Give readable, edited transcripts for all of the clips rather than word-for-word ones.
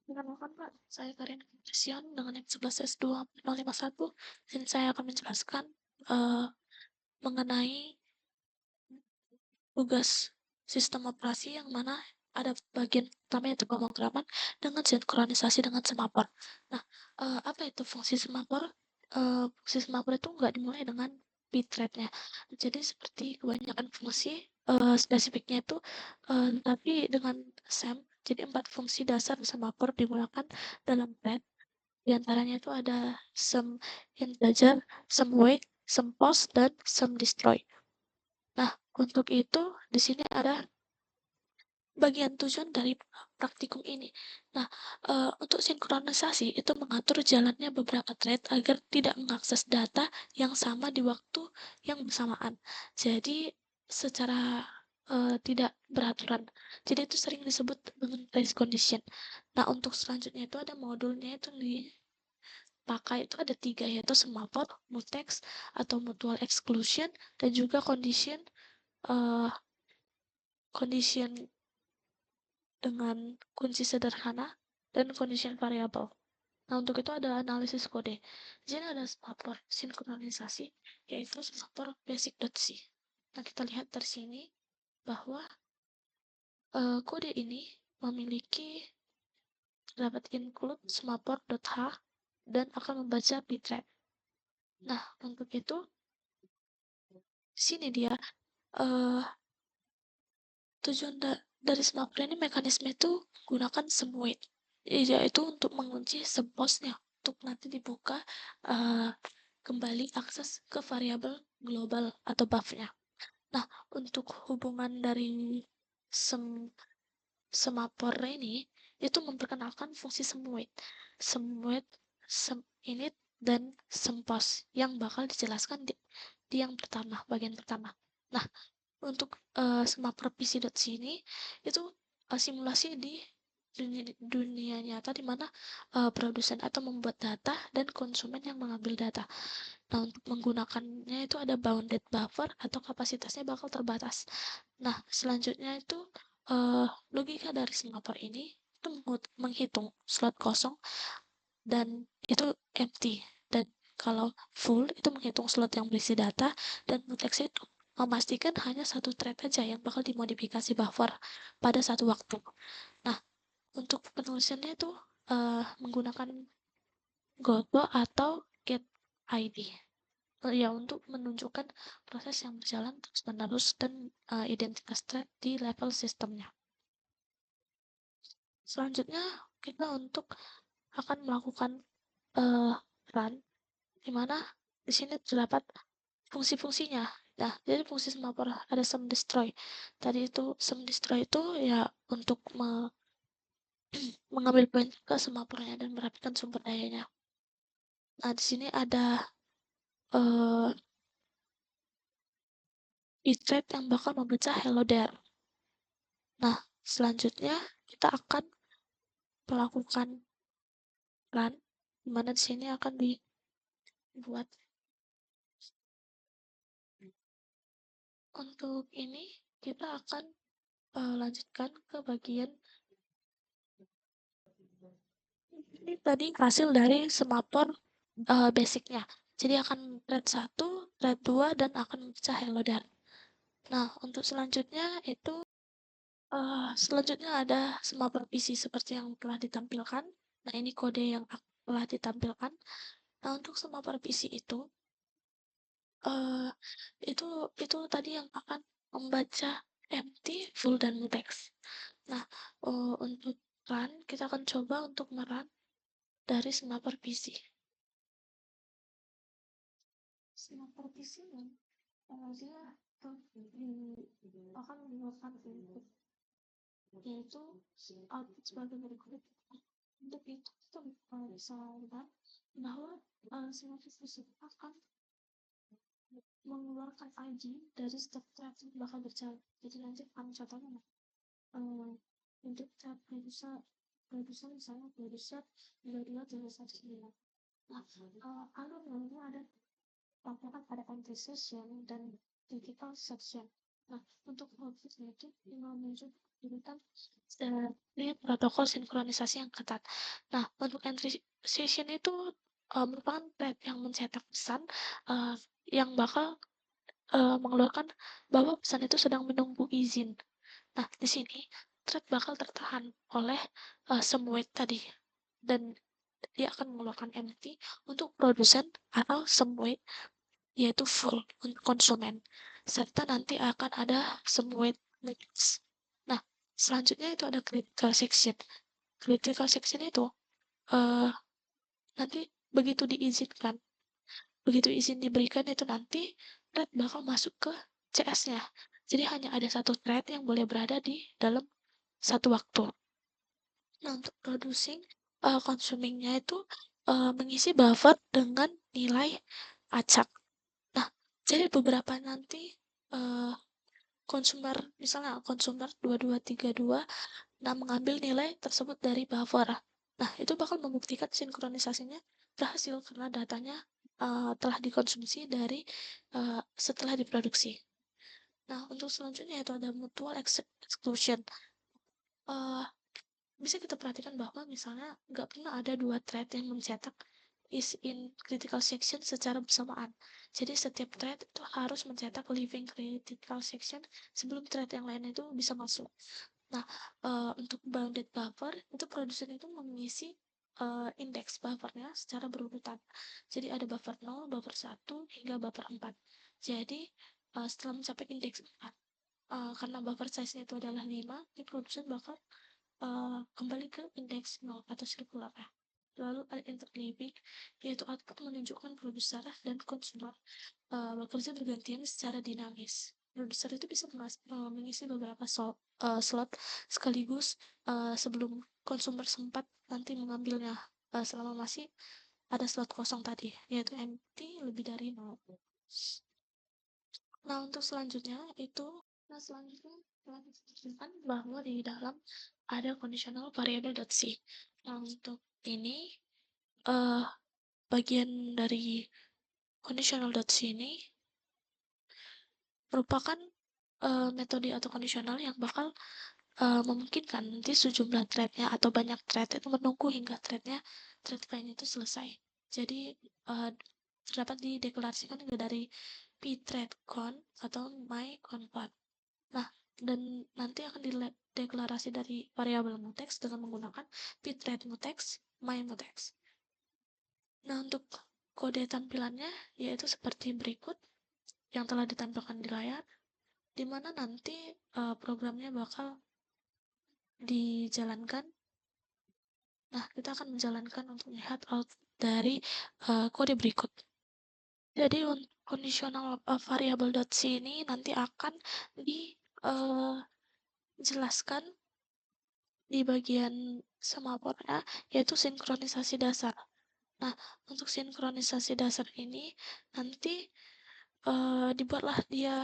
Perkenalkan Pak, saya Karin Christian dengan NIM 11S24051 dan saya akan menjelaskan eh, mengenai tugas sistem operasi yang mana ada bagian pertama yaitu pemrograman dengan sinkronisasi dengan semapur. Nah, apa itu fungsi semapur? Fungsi semapur itu nggak dimulai dengan bitrate-nya. Jadi seperti kebanyakan fungsi spesifiknya itu, tapi dengan SEM. Jadi 4 fungsi dasar semapur digunakan dalam thread. Di antaranya itu ada sum integer, sum wait, sum post, dan sum destroy. Nah, untuk itu di sini ada bagian tujuan dari praktikum ini. Nah, untuk sinkronisasi itu mengatur jalannya beberapa thread agar tidak mengakses data yang sama di waktu yang bersamaan. Jadi secara tidak beraturan. Jadi itu sering disebut dengan race condition. Nah, untuk selanjutnya itu ada modulnya itu dipakai itu ada 3 yaitu semaphore, mutex atau mutual exclusion dan juga uh, condition dengan kunci sederhana dan condition variable. Nah, untuk itu ada analisis kode. Di sini ada semaphore sinkronisasi, yaitu semaphore basic.c. Nah, kita lihat dari sini bahwa kode ini memiliki terdapat include semaphore.h dan akan membaca bitrate. Nah, untuk itu, di sini dia tujuan dari semaphore ini mekanisme itu gunakan sum-wait, yaitu untuk mengunci sub-postnya untuk nanti dibuka kembali akses ke variabel global atau buff-nya. Nah, untuk hubungan dari semaphore ini itu memperkenalkan fungsi sum-wait, sum-init, dan sum-post yang bakal dijelaskan di yang pertama, bagian pertama. Nah, untuk semaphore PC.c ini itu simulasi di dunia nyata di mana produsen atau membuat data dan konsumen yang mengambil data. Nah, untuk menggunakannya itu ada bounded buffer atau kapasitasnya bakal terbatas. Nah, selanjutnya itu logika dari semaphore ini itu menghitung slot kosong dan itu empty. Dan kalau full itu menghitung slot yang berisi data dan mutex itu memastikan hanya satu thread aja yang bakal dimodifikasi buffer pada satu waktu. Nah, untuk penulisannya itu menggunakan goto atau get ID. Ya, untuk menunjukkan proses yang berjalan terus-menerus dan identitas thread di level sistemnya. Selanjutnya, kita untuk akan melakukan run, di mana di sini terdapat fungsi-fungsinya. Nah, jadi fungsi semaphore ada sum destroy. Tadi itu sum destroy itu ya untuk mengambil poin ke semaphore-nya dan merapikan sumber dayanya. Nah, di sini ada bitrate yang bakal membaca hello there. Nah, selanjutnya kita akan melakukan run, di mana di sini akan dibuat. Untuk ini kita akan lanjutkan ke bagian ini tadi hasil dari semaphore basicnya. Jadi akan thread 1, thread 2, dan akan membaca hello there. Nah, untuk selanjutnya itu selanjutnya ada semaphore PC seperti yang telah ditampilkan. Nah, ini kode yang telah ditampilkan. Nah, untuk semaphore PC uh, itu tadi yang akan membaca empty, full, dan mutex. Nah, untuk run, kita akan coba untuk merun dari semaphore PC. Semaphore PC dia akan mengeluarkan input, yaitu output sebagai berikut. Untuk itu kita bisa lihat bahwa semaphore PC akan mengeluarkan ID dari setiap thread yang bakal berjalan. Jadi nanti contohnya untuk thread produser misalnya produser 22.319. Nah, alurnya ada laporan pada entry session dan critical section. Nah, untuk outputnya itu tinggal menunjuk tentang dari protokol sinkronisasi yang ketat. Nah, untuk entry session itu merupakan thread yang mencetak pesan uh, yang bakal mengeluarkan bahwa pesan itu sedang menunggu izin. Nah, di sini thread bakal tertahan oleh subweight tadi dan dia akan mengeluarkan empty untuk produsen atau subweight yaitu full untuk konsumen. Serta nanti akan ada subweight mix. Nah, selanjutnya itu ada critical section. Critical section itu uh, nanti begitu izin diberikan itu nanti thread bakal masuk ke CS-nya. Jadi hanya ada satu thread yang boleh berada di dalam satu waktu. Nah, untuk producing, consuming-nya itu mengisi buffer dengan nilai acak. Nah, jadi beberapa nanti consumer, misalnya consumer 2232, nah mengambil nilai tersebut dari buffer. Nah, itu bakal membuktikan sinkronisasinya berhasil karena datanya telah dikonsumsi dari setelah diproduksi. Nah, untuk selanjutnya itu ada mutual exclusion. Uh, Bisa kita perhatikan bahwa misalnya nggak pernah ada dua thread yang mencetak is in critical section secara bersamaan. Jadi setiap thread itu harus mencetak living critical section sebelum thread yang lain itu bisa masuk. Nah, untuk bounded buffer itu produsen itu mengisi indeks buffernya secara berurutan. Jadi ada buffer 0, buffer 1, hingga buffer 4. Jadi setelah mencapai indeks 4, karena buffer size-nya itu adalah 5, di produsen bakal kembali ke indeks 0 atau sirkular ya. Lalu ada interleaving, yaitu output menunjukkan produser dan konsumer bekerja bergantian secara dinamis. Produser itu bisa mengisi beberapa slot sekaligus sebelum konsumer sempat nanti mengambilnya selama masih ada slot kosong tadi, yaitu empty lebih dari 0. Nah, untuk selanjutnya itu, selanjutnya telah disebutkan bahwa di dalam ada conditional variable.c. Nah, untuk ini, bagian dari conditional.c ini merupakan metode atau kondisional yang bakal memungkinkan nanti sejumlah threadnya atau banyak thread itu menunggu hingga thread lain itu selesai. Jadi dapat dideklarasikan juga dari pthreadcon atau myConvert. Nah, dan nanti akan dideklarasi dari variabel mutex dengan menggunakan pthreadmutex, mymutex. Nah, untuk kode tampilannya yaitu seperti berikut yang telah ditampilkan di layar, di mana nanti programnya bakal dijalankan. Nah, kita akan menjalankan untuk melihat out dari kode berikut. Jadi untuk conditional variable.c ini nanti akan dijelaskan di bagian semapornya, yaitu sinkronisasi dasar. Nah, untuk sinkronisasi dasar ini nanti dibuatlah dia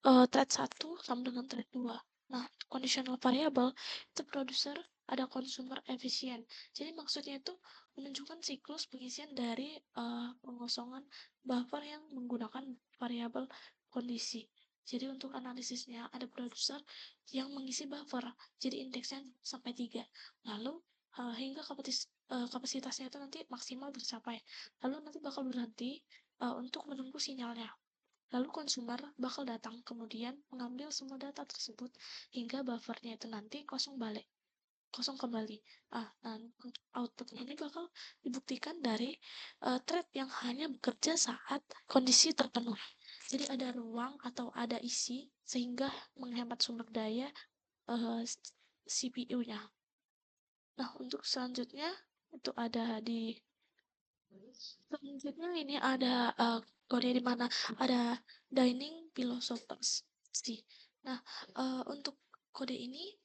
thread 1 sama dengan thread 2. Nah, conditional variable itu producer ada consumer efisien. Jadi maksudnya itu menunjukkan siklus pengisian dari pengosongan buffer yang menggunakan variabel kondisi. Jadi untuk analisisnya ada producer yang mengisi buffer. Jadi indeksnya sampai 3. Lalu hingga kapasitasnya itu nanti maksimal tercapai. Lalu nanti bakal berhenti untuk menunggu sinyalnya. Lalu konsumer bakal datang kemudian mengambil semua data tersebut hingga buffernya itu nanti kosong kembali. Dan untuk output ini bakal dibuktikan dari thread yang hanya bekerja saat kondisi terpenuhi. Jadi ada ruang atau ada isi sehingga menghemat sumber daya CPU-nya. Nah, untuk selanjutnya itu ada selanjutnya ini ada kode di mana ada dining philosophers sih. Nah, untuk kode ini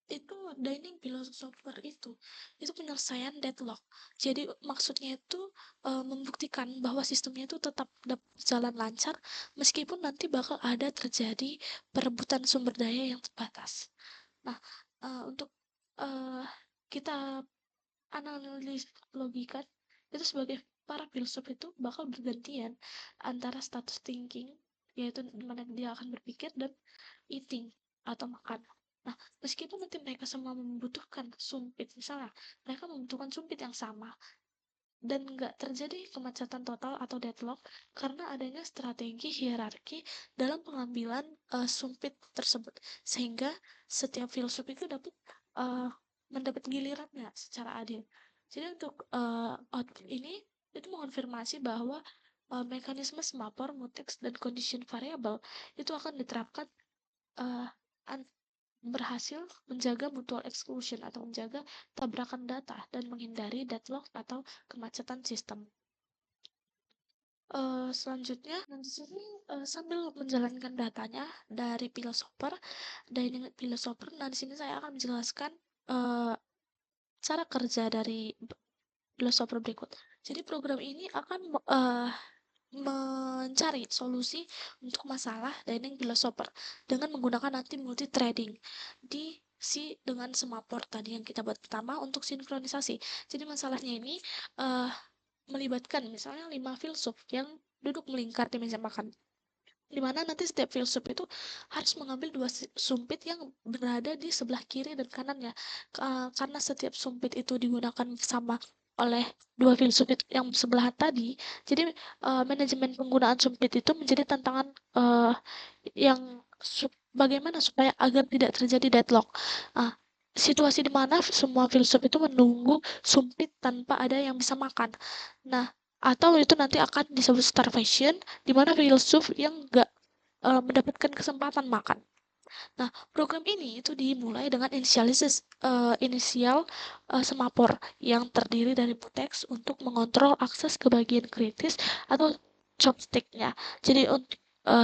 itu dining philosopher itu penyelesaian deadlock. Jadi maksudnya itu membuktikan bahwa sistemnya itu tetap dapat berjalan lancar meskipun nanti bakal ada terjadi perebutan sumber daya yang terbatas. Nah, untuk kita analis logika itu sebagai para filsuf itu bakal bergantian antara status thinking, yaitu dimana dia akan berpikir, dan eating atau makan. Nah, meskipun nanti mereka semua membutuhkan sumpit, misalnya mereka membutuhkan sumpit yang sama, dan nggak terjadi kemacetan total atau deadlock karena adanya strategi hierarki dalam pengambilan sumpit tersebut, sehingga setiap filsuf itu dapat uh, mendapat gilirannya secara adil. Jadi untuk output ini itu mengonfirmasi bahwa mekanisme semapor, mutex, dan condition variable itu akan diterapkan uh, berhasil menjaga mutual exclusion atau menjaga tabrakan data dan menghindari deadlock atau kemacetan sistem. Selanjutnya, di sini sambil menjalankan datanya dari philosopher, nah di sini saya akan menjelaskan cara kerja dari philosopher berikut. Jadi program ini akan mencari solusi untuk masalah Dining Philosopher dengan menggunakan nanti multi threading dengan semapor tadi yang kita buat pertama untuk sinkronisasi. Jadi masalahnya ini melibatkan misalnya 5 filsuf yang duduk melingkar di meja makan, di mana nanti setiap filsuf itu harus mengambil 2 sumpit yang berada di sebelah kiri dan kanannya. Karena setiap sumpit itu digunakan sama oleh 2 filsuf yang sebelahan tadi, jadi manajemen penggunaan sumpit itu menjadi tantangan yang bagaimana supaya agar tidak terjadi deadlock. Situasi di mana semua filsuf itu menunggu sumpit tanpa ada yang bisa makan. Nah, atau itu nanti akan disebut starvation, di mana filsuf yang nggak mendapatkan kesempatan makan. Nah, program ini itu dimulai dengan inisial semapor yang terdiri dari mutex untuk mengontrol akses ke bagian kritis atau chopstick-nya. Jadi untuk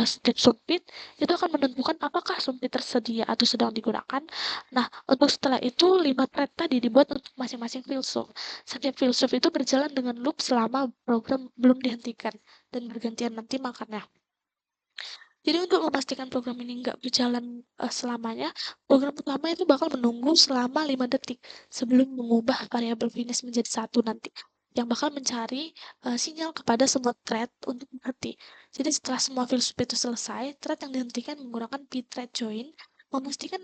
setiap sumpit itu akan menentukan apakah sumpit tersedia atau sedang digunakan. Nah, untuk setelah itu 5 thread tadi dibuat untuk masing-masing filsuf. Setiap filsuf itu berjalan dengan loop selama program belum dihentikan dan bergantian nanti makannya. Jadi untuk memastikan program ini nggak berjalan selamanya, program utama itu bakal menunggu selama 5 detik sebelum mengubah variabel finish menjadi 1 nanti, yang bakal mencari sinyal kepada semua thread untuk berhenti. Jadi setelah semua filsuf itu selesai, thread yang dihentikan menggunakan pthread join, memastikan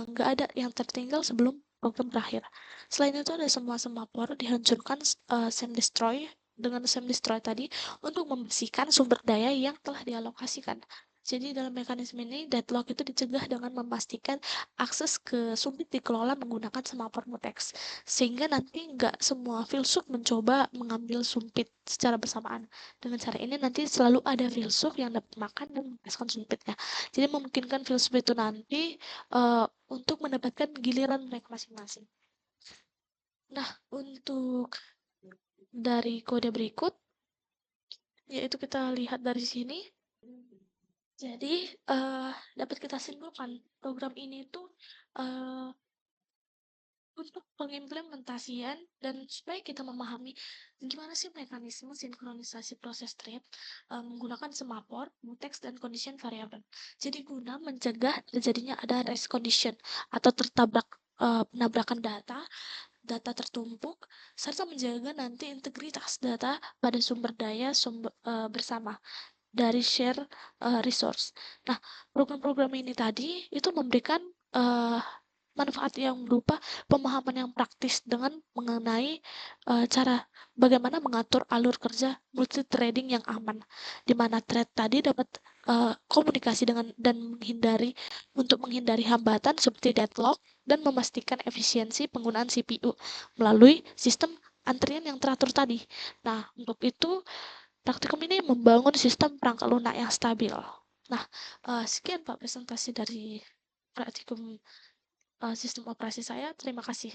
nggak ada yang tertinggal sebelum program berakhir. Selain itu ada semua semapor dihancurkan same destroy dengan same destroy tadi untuk membersihkan sumber daya yang telah dialokasikan. Jadi dalam mekanisme ini, deadlock itu dicegah dengan memastikan akses ke sumpit dikelola menggunakan semapor mutex. Sehingga nanti nggak semua filsuf mencoba mengambil sumpit secara bersamaan. Dengan cara ini nanti selalu ada filsuf yang dapat makan dan membebaskan sumpitnya. Jadi memungkinkan filsuf itu nanti untuk mendapatkan giliran mereka masing-masing. Nah, untuk dari kode berikut, yaitu kita lihat dari sini. Jadi, dapat kita simpulkan, program ini tuh, untuk pengimplementasian dan supaya kita memahami gimana sih mekanisme sinkronisasi proses thread, menggunakan semapor, mutex, dan condition variable. Jadi guna mencegah terjadinya ada race condition atau penabrakan data tertumpuk, serta menjaga nanti integritas data pada sumber daya bersama dari share resource. Nah, program-program ini tadi itu memberikan manfaat yang berupa pemahaman yang praktis dengan mengenai cara bagaimana mengatur alur kerja multi-threading yang aman, di mana thread tadi dapat komunikasi dengan dan menghindari hambatan seperti deadlock dan memastikan efisiensi penggunaan CPU melalui sistem antrian yang teratur tadi. Nah, untuk itu praktikum ini membangun sistem perangkat lunak yang stabil. Nah, sekian Pak presentasi dari praktikum sistem operasi saya. Terima kasih.